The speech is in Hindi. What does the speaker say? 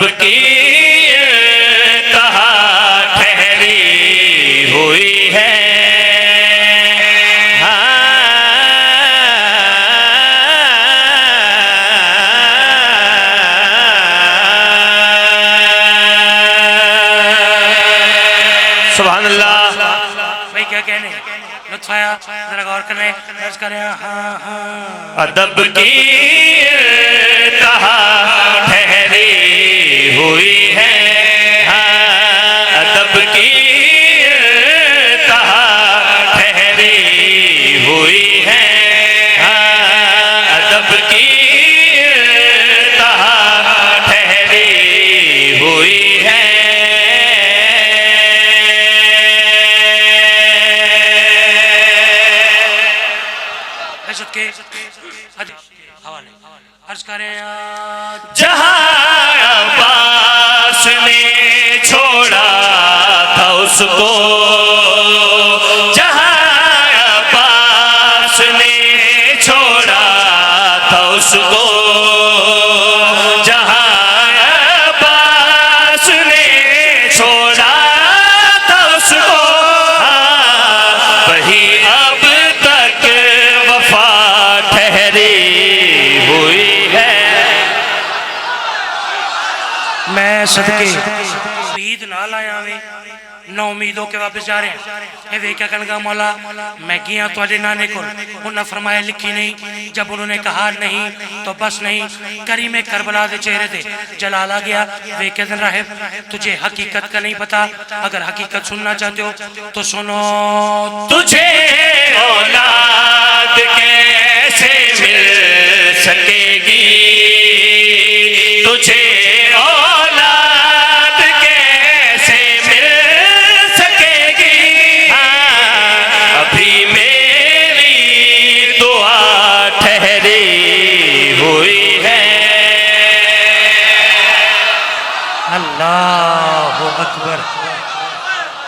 अदब की कहा ठहरी हुई है। सुभान अल्लाह। भाई क्या कहने लुत्फ आया, जरा गौर करें, अर्ज करें। हाँ हाँ। अदब की कहा ठहरी हुई है। हाँ, अदब की कहा ठहरी हुई है। हाँ, अदब की कहा ठहरी हुई है। हवाले अर्ज करें। जहाँ अब्बास ने छोड़ा था उसको, जहाँ अब्बास ने छोड़ा था उसको, जहाँ अब्बास ने छोड़ा था उसको, वही अब तक वफा ठहरी हुई है। मैं सदके उम्मीद ना लाया वे ना उम्मीदों के वापस जा रहे हैं। वे क्या कहने का मौला मैं गया थोड़े नाने को, उन्हें फरमाया लिखी नहीं। जब उन्होंने कहा नहीं तो बस नहीं, करीमे करबला के चेहरे थे जलाल आ गया। वे कहते रहे तुझे हकीकत का नहीं पता, अगर हकीकत सुनना चाहते हो तो सुनो। तुझे औलाद कैसे मिल सकेगी, तुझे औलाद कैसे मिल सकेगी। हाँ, अभी मेरी दुआ ठहरी हुई है। अल्लाह